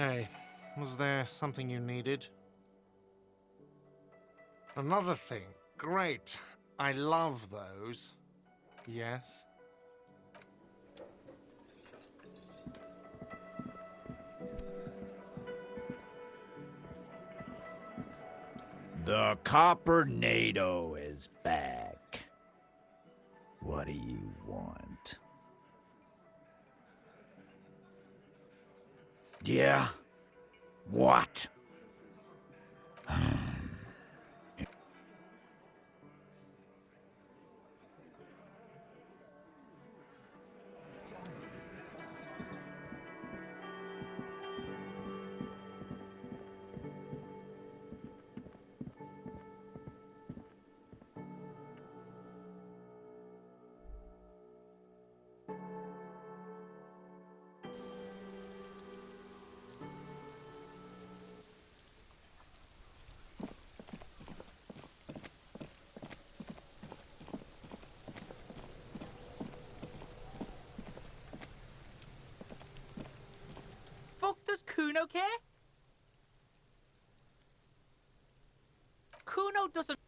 Hey, was there something you needed? Another thing. Great. I love those. Yes? The Copper-nado is back. What do you want? Yeah? What? Fuck does Kuno care? Kuno doesn't.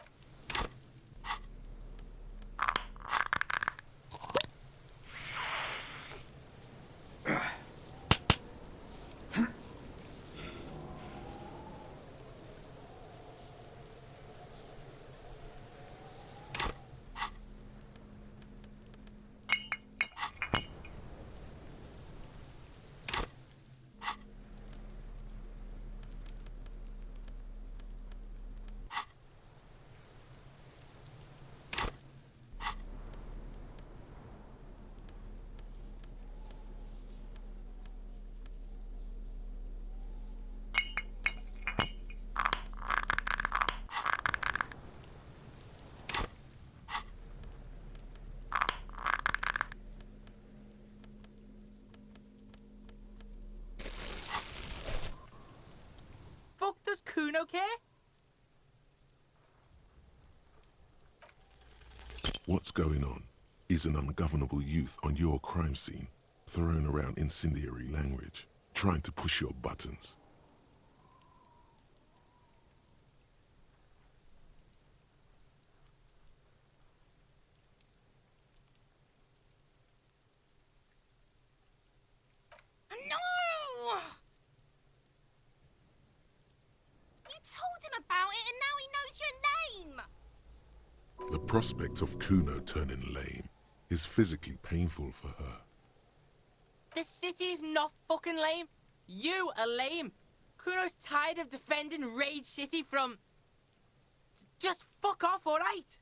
Fuck does Kuno care? What's going on? Is an ungovernable youth on your crime scene, throwing around incendiary language, trying to push your buttons. No! You told him about it and now he knows your name! The prospect of Kuno turning lame is physically painful for her. This city is not fucking lame. You are lame. Kuno's tired of defending Rage City from... Just fuck off, alright?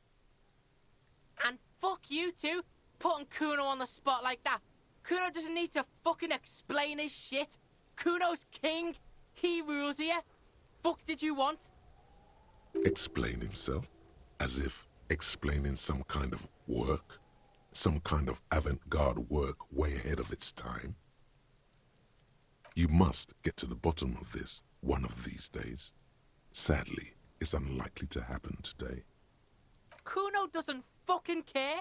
And fuck you too, putting Kuno on the spot like that. Kuno doesn't need to fucking explain his shit. Kuno's king. He rules here. Fuck did you want? Explain himself? As if explaining some kind of work? Some kind of avant-garde work way ahead of its time? You must get to the bottom of this one of these days. Sadly, it's unlikely to happen today. Kuno doesn't fucking care.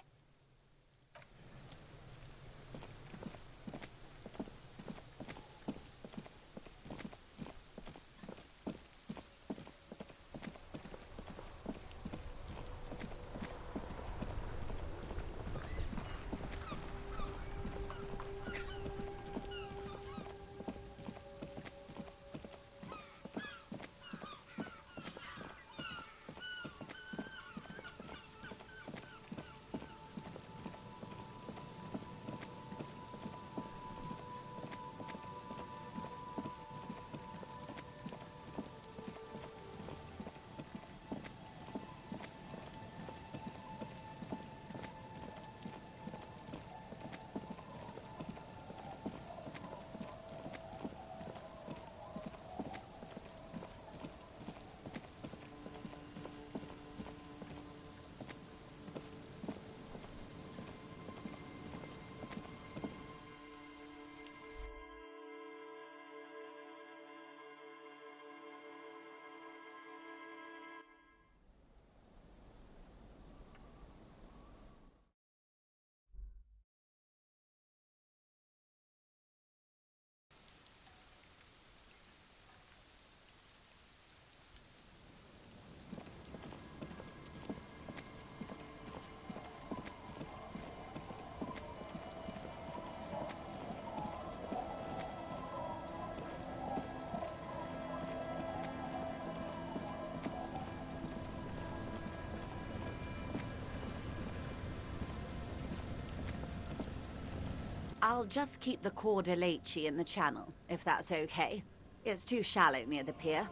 I'll just keep the Corda Lacey in the channel, if that's okay. It's too shallow near the pier.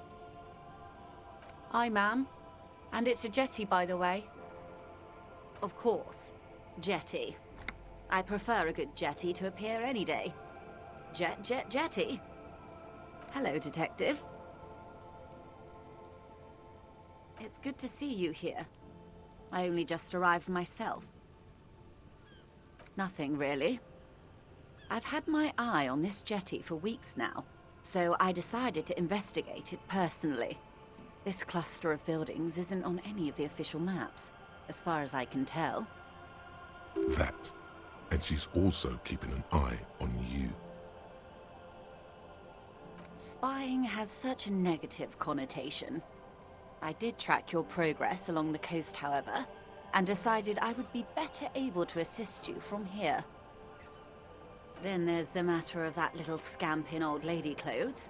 Hi, ma'am. And it's a jetty, by the way. Of course. Jetty. I prefer a good jetty to a pier any day. Jetty. Hello, Detective. It's good to see you here. I only just arrived myself. Nothing, really. I've had my eye on this jetty for weeks now, so I decided to investigate it personally. This cluster of buildings isn't on any of the official maps, as far as I can tell. That. And she's also keeping an eye on you. Spying has such a negative connotation. I did track your progress along the coast, however, and decided I would be better able to assist you from here. Then there's the matter of that little scamp in old lady clothes.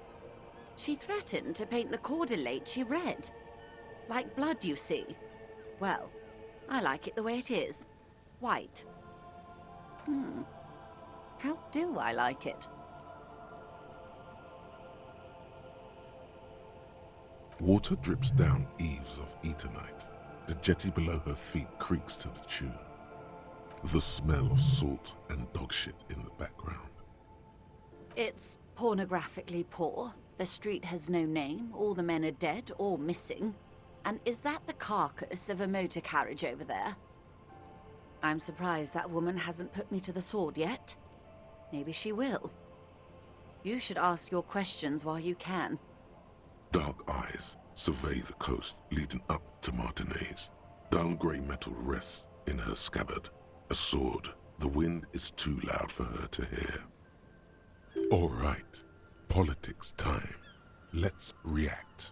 She threatened to paint the Corda Lacey red. Like blood, you see. Well, I like it the way it is. White. How do I like it? Water drips down eaves of Eternite. The jetty below her feet creaks to the tune. The smell of salt and dog shit in the background. It's pornographically poor. The street has no name, all the men are dead or missing. And is that the carcass of a motor carriage over there? I'm surprised that woman hasn't put me to the sword yet. Maybe she will. You should ask your questions while you can. Dark eyes survey the coast leading up to Martinez. Dull grey metal rests in her scabbard. A sword. The wind is too loud for her to hear. All right. Politics time. Let's react.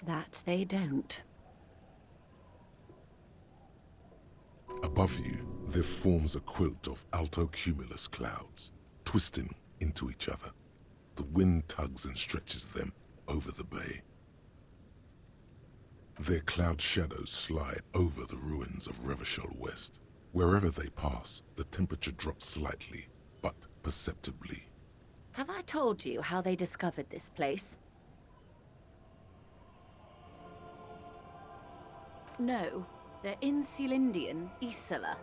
That they don't. Above you, there forms a quilt of altocumulus clouds, twisting into each other. The wind tugs and stretches them over the bay. Their cloud shadows slide over the ruins of Revachol West. Wherever they pass, the temperature drops slightly, but perceptibly. Have I told you how they discovered this place? No, they're in Celindian, Isola.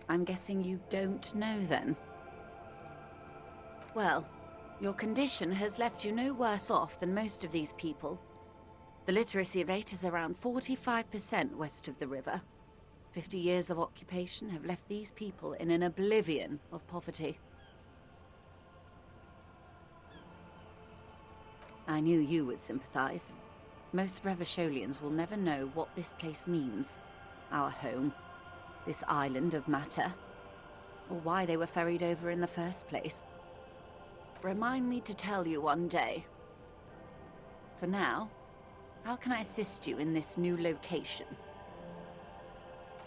I'm guessing you don't know then. Well, your condition has left you no worse off than most of these people. The literacy rate is around 45% west of the river. 50 years of occupation have left these people in an oblivion of poverty. I knew you would sympathize. Most Revacholians will never know what this place means. Our home. This island of matter. Or why they were ferried over in the first place. Remind me to tell you one day. For now, how can I assist you in this new location?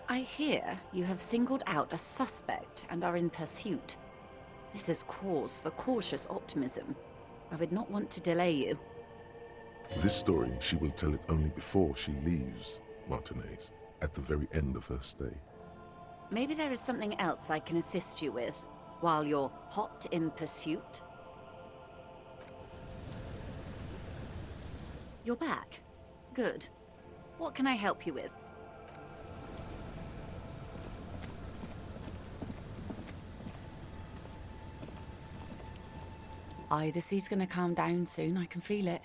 I hear you have singled out a suspect and are in pursuit. This is cause for cautious optimism. I would not want to delay you. This story, she will tell it only before she leaves Martinez, at the very end of her stay. Maybe there is something else I can assist you with, while you're hot in pursuit. You're back. Good. What can I help you with? Aye, the sea's gonna calm down soon, I can feel it.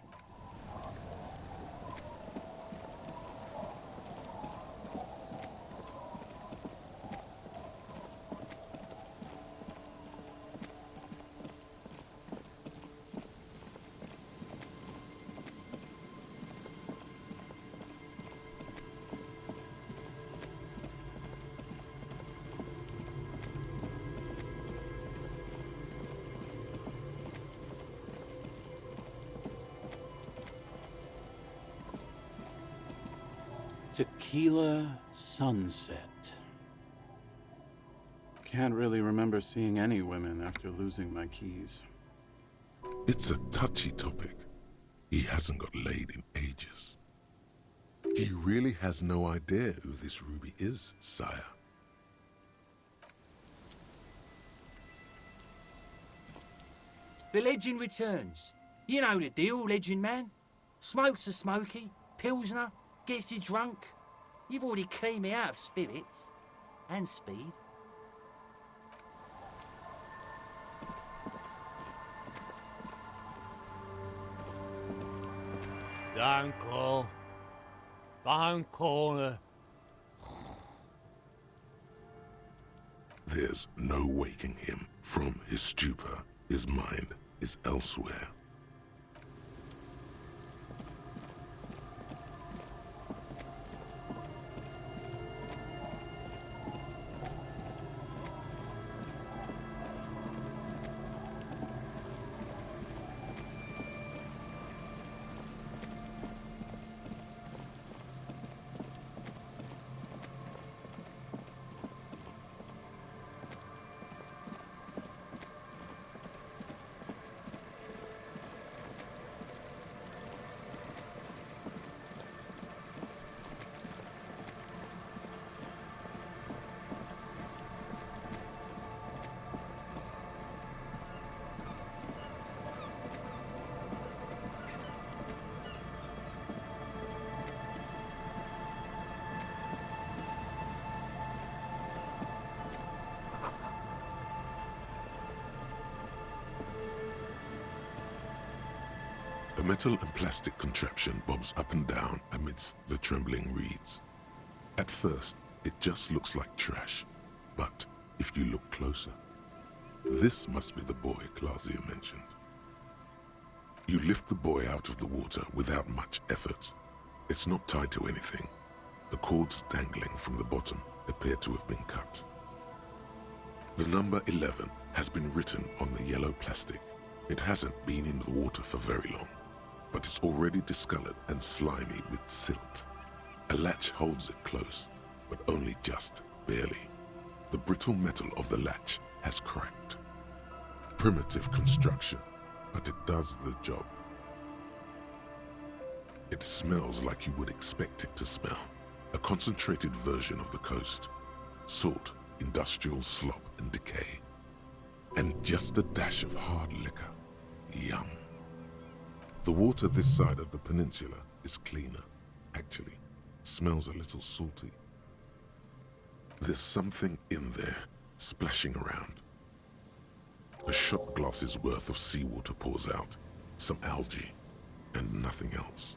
Tequila sunset. Can't really remember seeing any women after losing my keys. It's a touchy topic. He hasn't got laid in ages. He really has no idea who this Ruby is, sire. The legend returns. You know the deal, legend man. Smokes a smoky, pilsner, gets you drunk. You've already cleaned me out of spirits. And speed. Don't call. Don't call her. There's no waking him from his stupor. His mind is elsewhere. A metal and plastic contraption bobs up and down amidst the trembling reeds. At first, it just looks like trash, but if you look closer, this must be the boy Clausia mentioned. You lift the boy out of the water without much effort. It's not tied to anything. The cords dangling from the bottom appear to have been cut. The number 11 has been written on the yellow plastic. It hasn't been in the water for very long, but it's already discolored and slimy with silt. A latch holds it close, but only just barely. The brittle metal of the latch has cracked. Primitive construction, but it does the job. It smells like you would expect it to smell. A concentrated version of the coast. Salt, industrial slop and decay. And just a dash of hard liquor. Yum. The water this side of the peninsula is cleaner. Actually, smells a little salty. There's something in there, splashing around. A shot glass's worth of seawater pours out, some algae, and nothing else.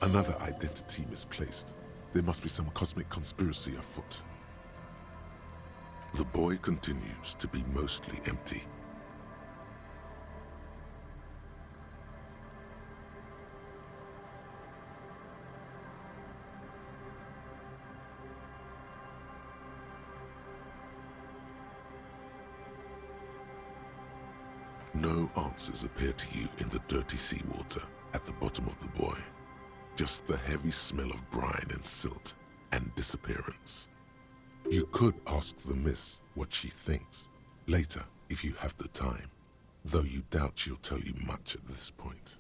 Another identity misplaced. There must be some cosmic conspiracy afoot. The boy continues to be mostly empty. No answers appear to you in the dirty seawater at the bottom of the buoy. Just the heavy smell of brine and silt and disappearance. You could ask the miss what she thinks later if you have the time, though you doubt she'll tell you much at this point.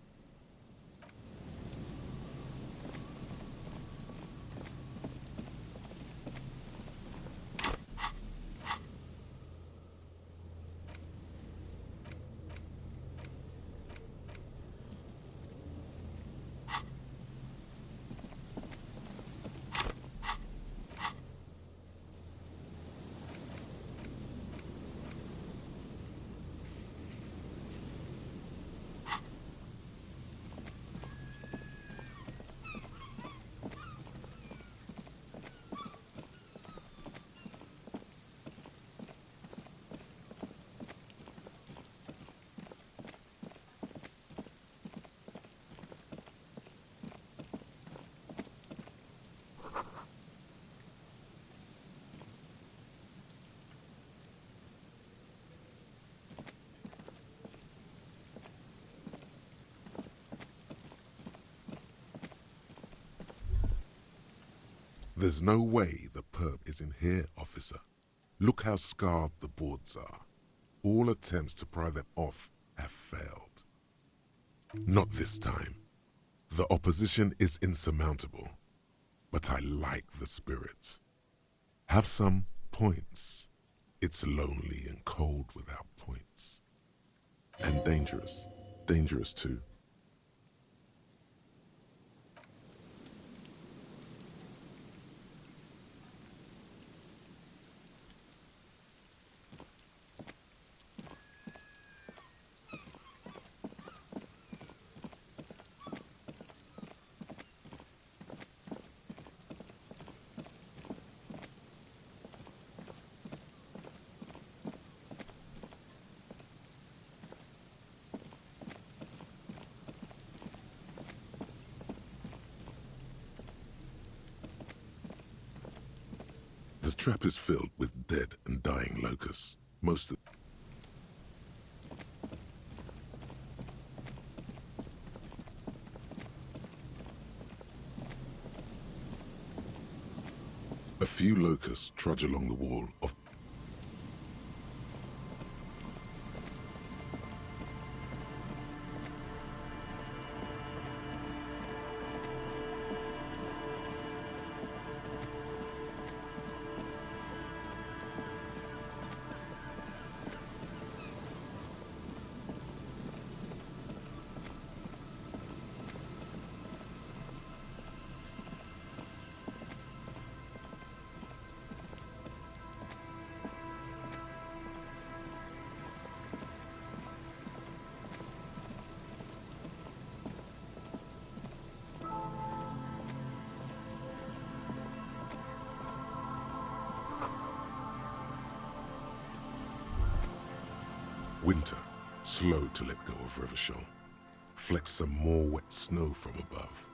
There's no way the perp is in here, officer. Look how scarred the boards are. All attempts to pry them off have failed. Not this time. The opposition is insurmountable, but I like the spirit. Have some points. It's lonely and cold without points. And dangerous. Dangerous too. The trap is filled with dead and dying locusts. Most of a few locusts trudge along the wall of winter, slow to let go of Revachol. Flecks some more wet snow from above.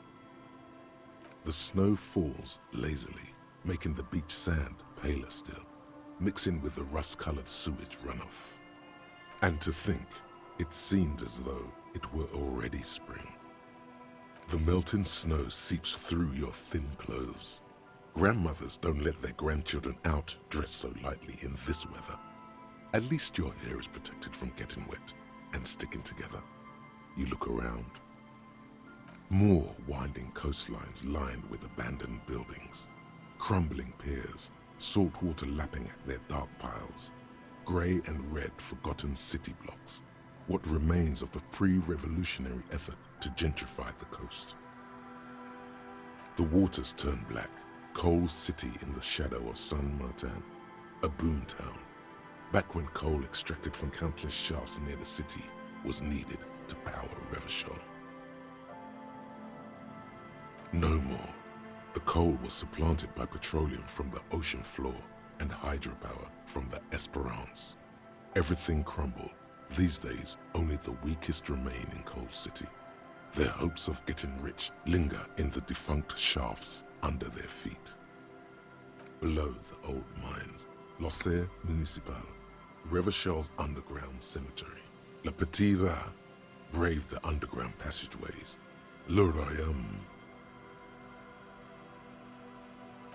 The snow falls lazily, making the beach sand paler still, mixing with the rust-colored sewage runoff. And to think, it seemed as though it were already spring. The melting snow seeps through your thin clothes. Grandmothers don't let their grandchildren out dressed so lightly in this weather. At least your hair is protected from getting wet and sticking together. You look around. More winding coastlines lined with abandoned buildings, crumbling piers, salt water lapping at their dark piles, grey and red forgotten city blocks, what remains of the pre-revolutionary effort to gentrify the coast. The waters turn black, coal city in the shadow of San Martin, a boom town, back when coal extracted from countless shafts near the city was needed to power Revachol. No more. The coal was supplanted by petroleum from the ocean floor and hydropower from the Esperance. Everything crumbled. These days, only the weakest remain in Coal City. Their hopes of getting rich linger in the defunct shafts under their feet. Below the old mines, L'Océan Municipal, Revachol's underground cemetery. La Petite Ra braved the underground passageways. Le Royaume,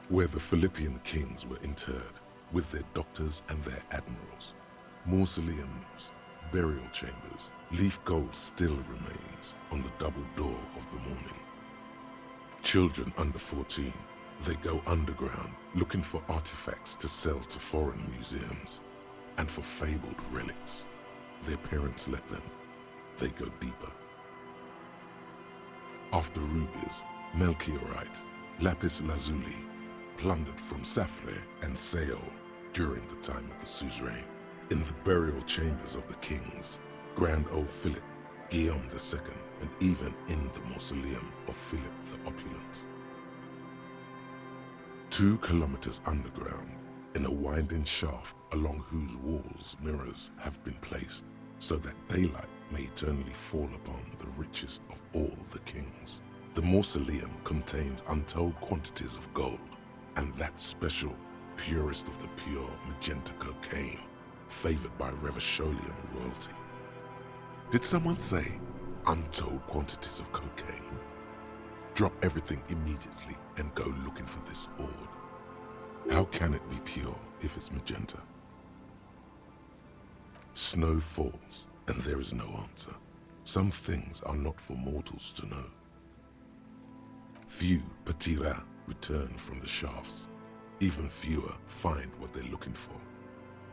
where the Philippian kings were interred, with their doctors and their admirals. Mausoleums, burial chambers, leaf gold still remains on the double door of the morning. Children under 14, they go underground looking for artifacts to sell to foreign museums, and for fabled relics. Their parents let them. They go deeper. After rubies, melchiorite, lapis lazuli, plundered from Safle and Seol during the time of the suzerain. In the burial chambers of the kings, Grand Old Philip, Guillaume II, and even in the mausoleum of Philip the Opulent. 2 kilometers underground, in a winding shaft along whose walls mirrors have been placed, so that daylight may eternally fall upon the richest of all the kings. The mausoleum contains untold quantities of gold, and that special, purest of the pure magenta cocaine, favored by Revacholian royalty. Did someone say untold quantities of cocaine? Drop everything immediately and go looking for this hoard. How can it be pure if it's magenta? Snow falls, and there is no answer. Some things are not for mortals to know. Few patira return from the shafts. Even fewer find what they're looking for.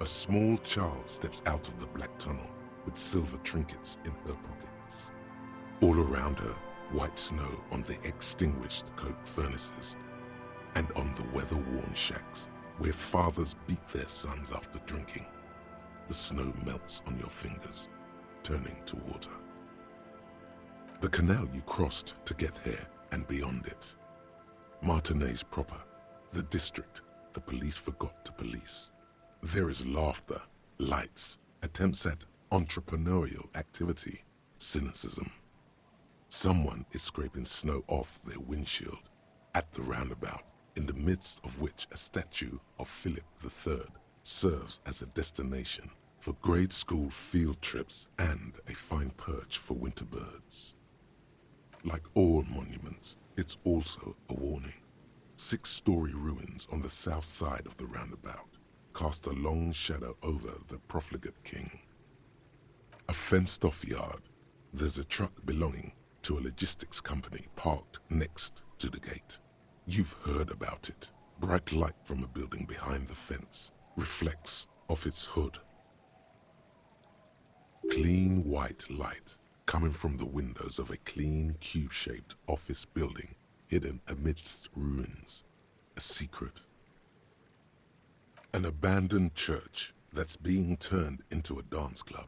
A small child steps out of the black tunnel with silver trinkets in her pockets. All around her, white snow on the extinguished coke furnaces and on the weather-worn shacks where fathers beat their sons after drinking. The snow melts on your fingers, turning to water. The canal you crossed to get here and beyond it. Martinez proper, the district the police forgot to police. There is laughter, lights, attempts at entrepreneurial activity, cynicism. Someone is scraping snow off their windshield at the roundabout, in the midst of which a statue of Philip III serves as a destination for grade school field trips and a fine perch for winter birds. Like all monuments, it's also a warning. 6-story ruins on the south side of the roundabout cast a long shadow over the profligate king. A fenced-off yard. There's a truck belonging to a logistics company parked next to the gate. You've heard about it. Bright light from a building behind the fence reflects off its hood. Clean white light coming from the windows of a clean cube-shaped office building hidden amidst ruins. A secret. An abandoned church that's being turned into a dance club.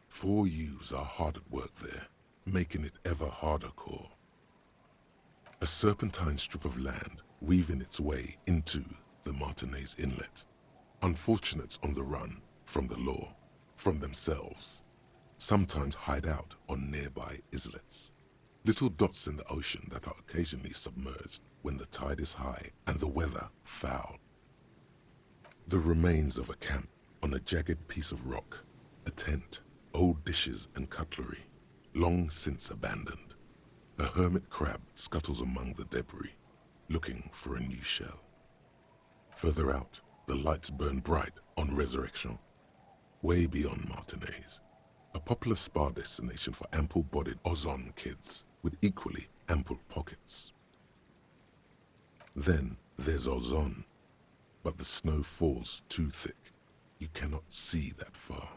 4 youths are hard at work there, making it ever harder core. A serpentine strip of land weaving its way into the Martinez Inlet. Unfortunates on the run from the law, from themselves, sometimes hide out on nearby islets. Little dots in the ocean that are occasionally submerged when the tide is high and the weather foul. The remains of a camp on a jagged piece of rock, a tent, old dishes and cutlery, long since abandoned. A hermit crab scuttles among the debris, looking for a new shell. Further out, the lights burn bright on Resurrection, way beyond Martinez, a popular spa destination for ample-bodied Ozon kids with equally ample pockets. Then there's Ozon, but the snow falls too thick. You cannot see that far.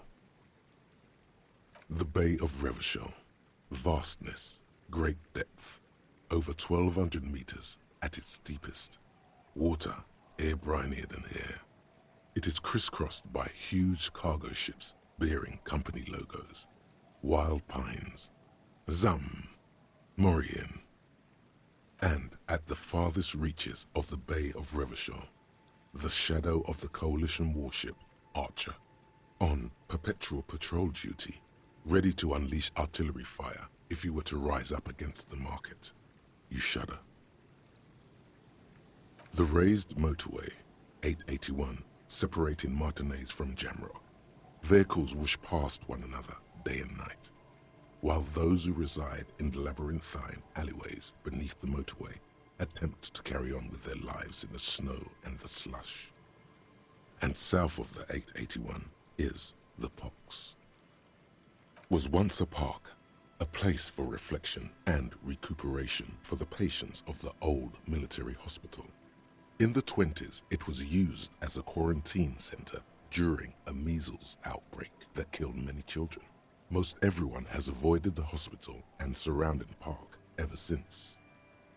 The Bay of Revachol, vastness, great depth, over 1,200 meters at its deepest. Water, air-brinier than here. It is crisscrossed by huge cargo ships bearing company logos. Wild pines, Zam, Mauryan, and at the farthest reaches of the Bay of Revachol, the shadow of the coalition warship Archer, on perpetual patrol duty, ready to unleash artillery fire if you were to rise up against the market. You shudder. The raised motorway, 881, separating Martinez from Jamrock. Vehicles whoosh past one another day and night, while those who reside in the labyrinthine alleyways beneath the motorway attempt to carry on with their lives in the snow and the slush. And south of the 881 is the Pox. Was once a park, a place for reflection and recuperation for the patients of the old military hospital. In the 20s, it was used as a quarantine center during a measles outbreak that killed many children. Most everyone has avoided the hospital and surrounding park ever since.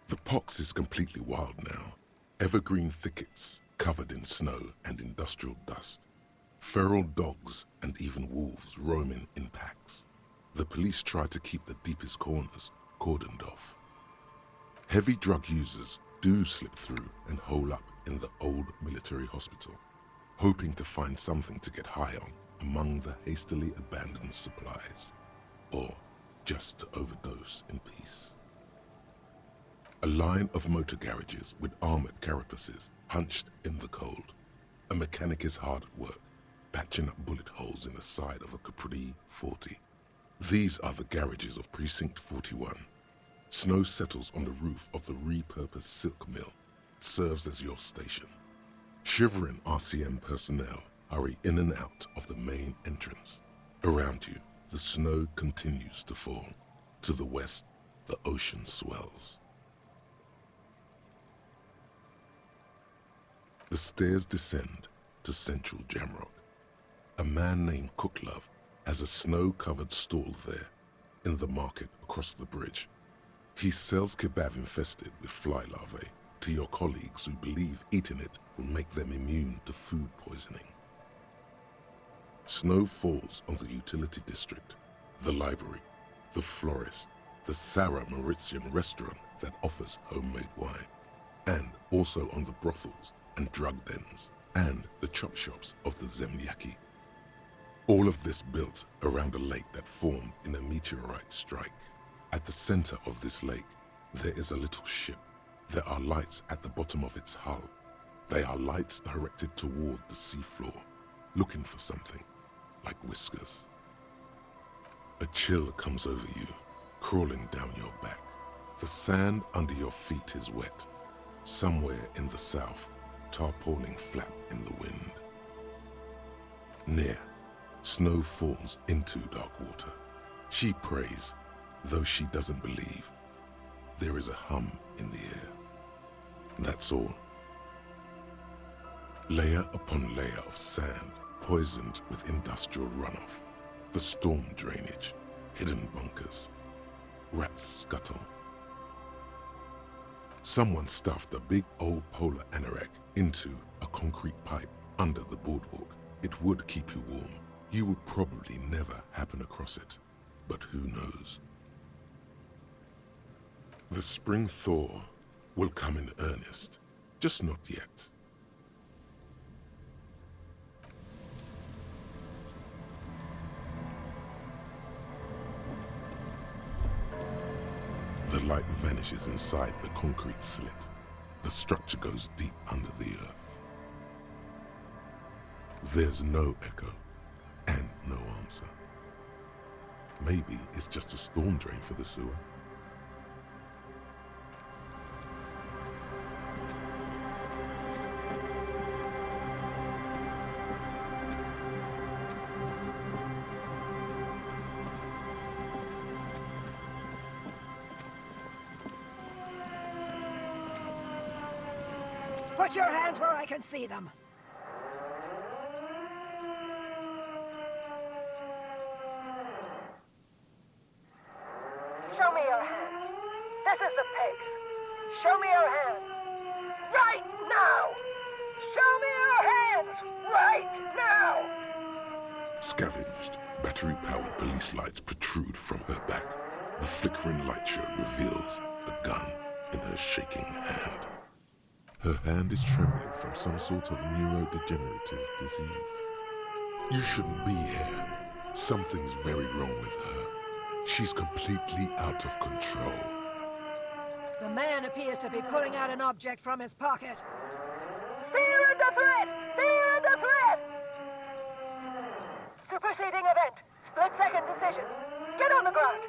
The Pox is completely wild now. Evergreen thickets covered in snow and industrial dust. Feral dogs and even wolves roaming in packs. The police try to keep the deepest corners cordoned off. Heavy drug users do slip through and hole up in the old military hospital, hoping to find something to get high on among the hastily abandoned supplies, or just to overdose in peace. A line of motor garages with armored carapaces hunched in the cold. A mechanic is hard at work, patching up bullet holes in the side of a Capri 40. These are the garages of Precinct 41. Snow settles on the roof of the repurposed silk mill. It serves as your station. Shivering RCM personnel hurry in and out of the main entrance. Around you, the snow continues to fall. To the west, the ocean swells. The stairs descend to central Jamrock. A man named Cooklove has a snow-covered stall there, in the market across the bridge. He sells kebab infested with fly larvae to your colleagues who believe eating it will make them immune to food poisoning. Snow falls on the utility district, the library, the florist, the Sarah Mauritian restaurant that offers homemade wine, and also on the brothels and drug dens, and the chop shops of the Zemlyaki. All of this built around a lake that formed in a meteorite strike. At the center of this lake, there is a little ship. There are lights at the bottom of its hull. They are lights directed toward the seafloor, looking for something, like whiskers. A chill comes over you, crawling down your back. The sand under your feet is wet. Somewhere in the south, tarpaulin flap in the wind. Near, snow falls into dark water. She prays, though she doesn't believe. There is a hum in the air. That's all. Layer upon layer of sand, poisoned with industrial runoff, the storm drainage, hidden bunkers. Rats scuttle. Someone stuffed a big old polar anorak into a concrete pipe under the boardwalk. It would keep you warm. You would probably never happen across it, but who knows? The spring thaw will come in earnest, just not yet. The light vanishes inside the concrete slit. The structure goes deep under the earth. There's no echo and no answer. Maybe it's just a storm drain for the sewer. Put your hands where I can see them. Show me your hands. This is the pigs. Show me your hands. Right now! Show me your hands! Right now! Scavenged, battery-powered police lights protrude from her back. The flickering light show reveals a gun in her shaking hand. Her hand is trembling from some sort of neurodegenerative disease. You shouldn't be here. Something's very wrong with her. She's completely out of control. The man appears to be pulling out an object from his pocket. Fear under threat! Fear under threat! Superseding event. Split-second decision. Get on the ground!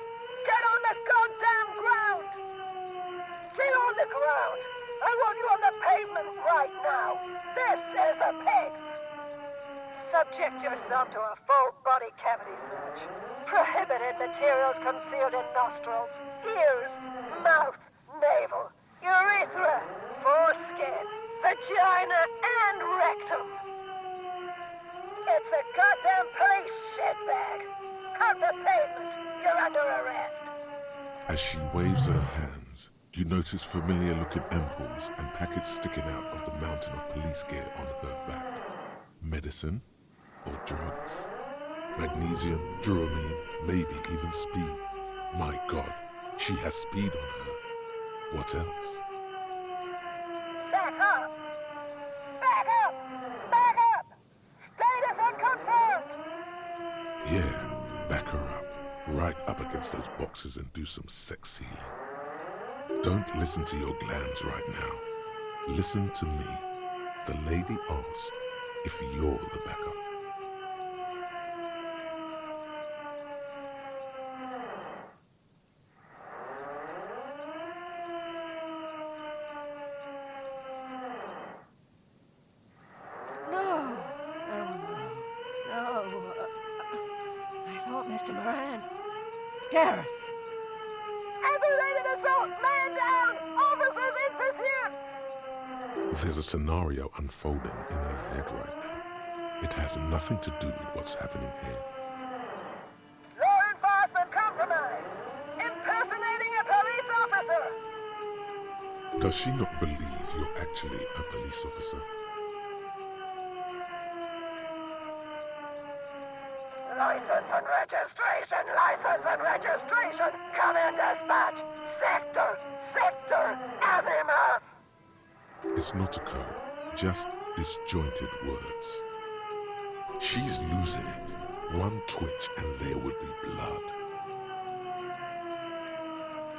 Get on the goddamn ground! Get on the ground! I want you on the pavement right now! This is the pigs! Subject yourself to a full-body cavity search. Prohibited materials concealed in nostrils, ears, mouth, navel, urethra, foreskin, vagina, and rectum. It's the goddamn police shitbag. Cut the pavement. You're under arrest. As she waves her hands, you notice familiar-looking ampoules and packets sticking out of the mountain of police gear on her back. Medicine or drugs? Magnesium, Dramamine, maybe even speed. My God, she has speed on her. What else? Back up! Back up! Back up! Status unconfirmed! Yeah, back her up. Right up against those boxes and do some sex healing. Don't listen to your glands right now. Listen to me. The lady asked if you're the backup. No. Oh, no. Mr. Moran. Gareth. Aggravated assault! Man down! Officers in pursuit! There's a scenario unfolding in her head right now. It has nothing to do with what's happening here. Law enforcement compromised! Impersonating a police officer! Does she not believe you're actually a police officer? License and registration! License and registration! Come in, dispatch! Sector! Azimuth! It's not a code, just disjointed words. She's losing it. One twitch and there would be blood.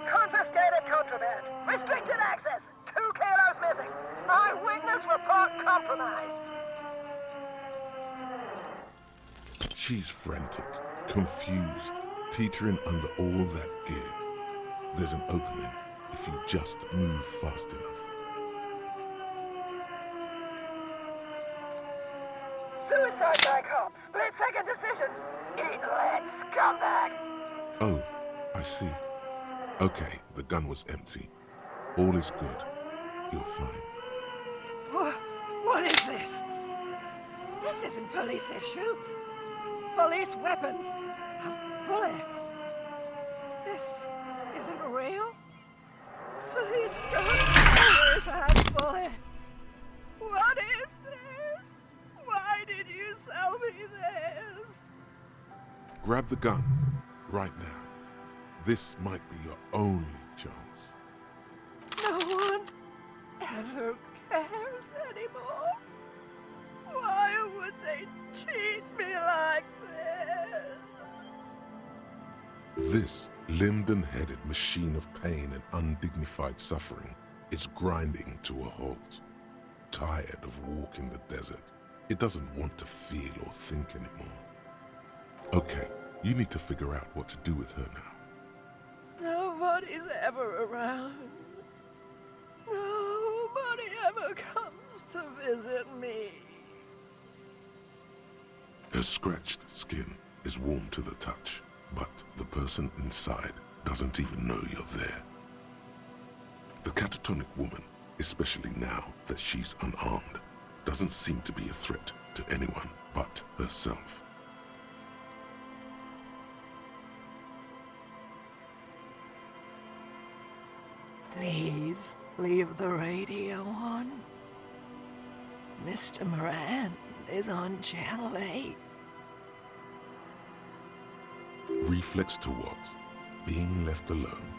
Confiscated contraband! Restricted access! 2 kilos missing! Eyewitness report compromised! She's frantic, confused, teetering under all that gear. There's an opening if you just move fast enough. Suicide by cop! Split-second decision! Eat lead, scumbag! Oh, I see. Okay, the gun was empty. All is good. You're fine. What is this? This isn't police issue. Police weapons have bullets. This isn't real. Police gun always have bullets. What is this? Why did you sell me this? Grab the gun, right now. This might be your only chance. No one ever cares anymore. Why would they treat me like this? This linden-headed machine of pain and undignified suffering is grinding to a halt. Tired of walking the desert, it doesn't want to feel or think anymore. Okay, you need to figure out what to do with her now. Nobody's ever around. Nobody ever comes to visit me. Her scratched skin is warm to the touch, but the person inside doesn't even know you're there. The catatonic woman, especially now that she's unarmed, doesn't seem to be a threat to anyone but herself. Please leave the radio on. Mr. Moran is on Channel 8. Reflex to what? Being left alone?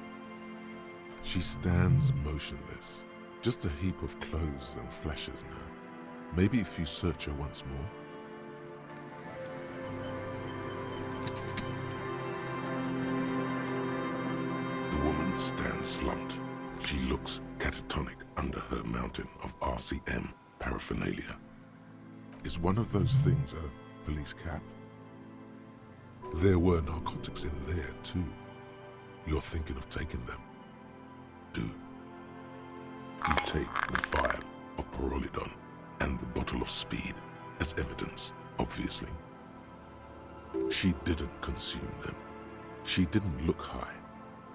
She stands motionless, just a heap of clothes and flashes now. Maybe if you search her once more. The woman stands slumped. She looks catatonic under her mountain of RCM paraphernalia. Is one of those things a police cap? There were narcotics in there too. You're thinking of taking them? Do. You take the vial of Pyrrolidon and the bottle of speed as evidence, obviously. She didn't consume them. She didn't look high.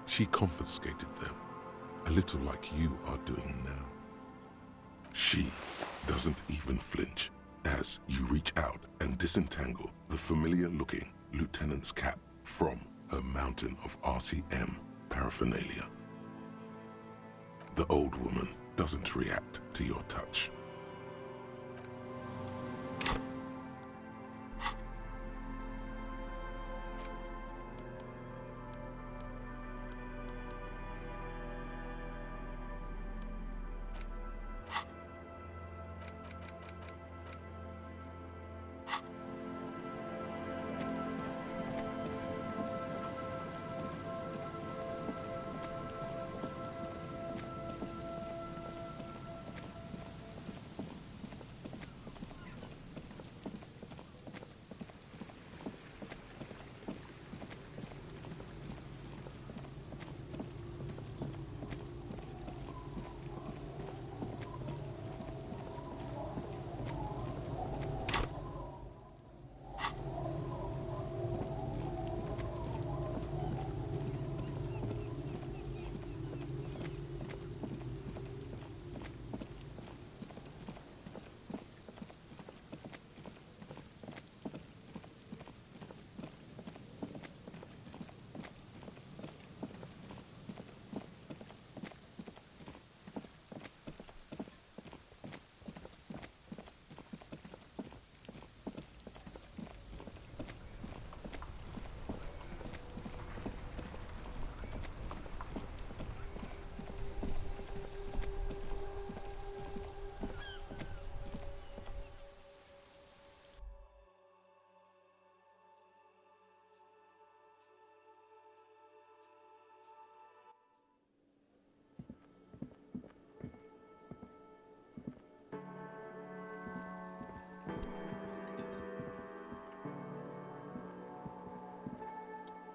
She confiscated them, a little like you are doing now. She doesn't even flinch as you reach out and disentangle the familiar-looking lieutenant's cap from her mountain of RCM paraphernalia. The old woman doesn't react to your touch.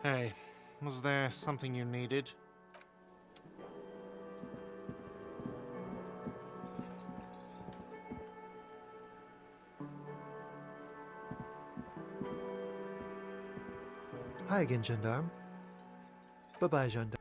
Hey, was there something you needed? Hi again, Gendarme. Bye-bye, Gendarme.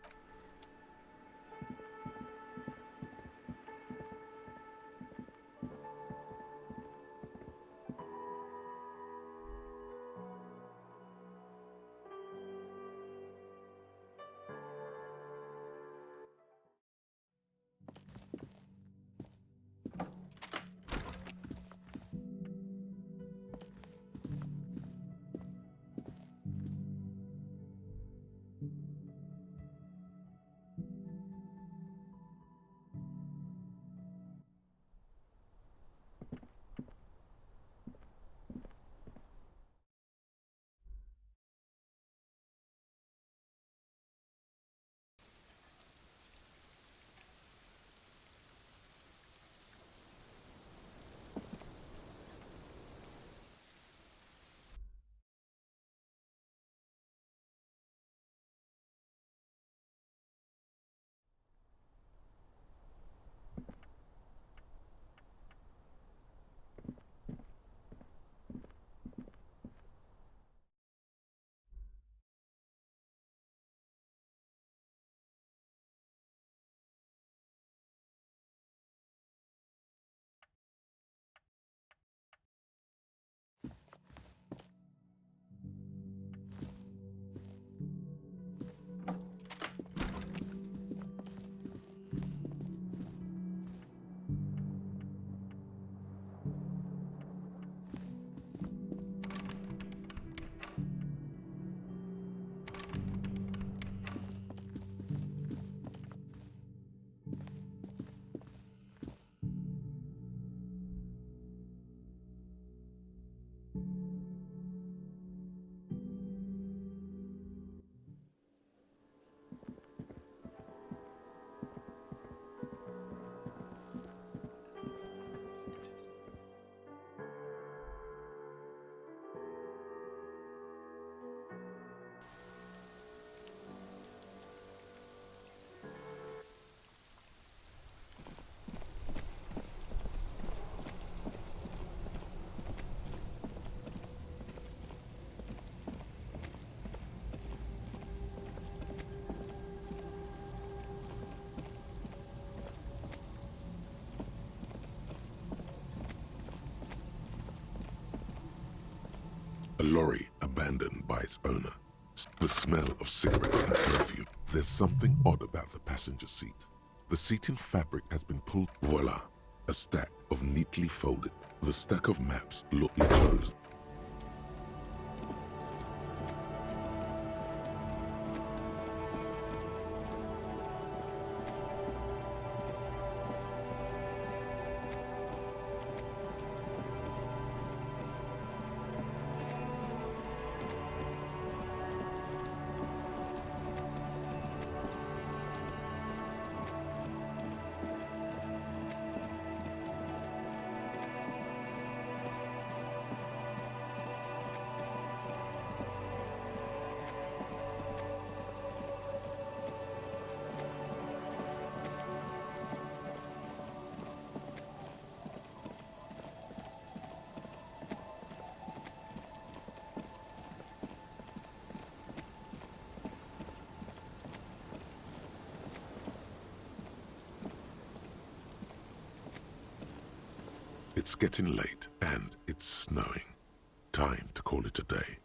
A lorry abandoned by its owner. The smell of cigarettes and perfume. There's something odd about the passenger seat. The seating fabric has been pulled. Voila! A stack of neatly folded. The stack of maps look enclosed. It's getting late, and it's snowing. Time to call it a day.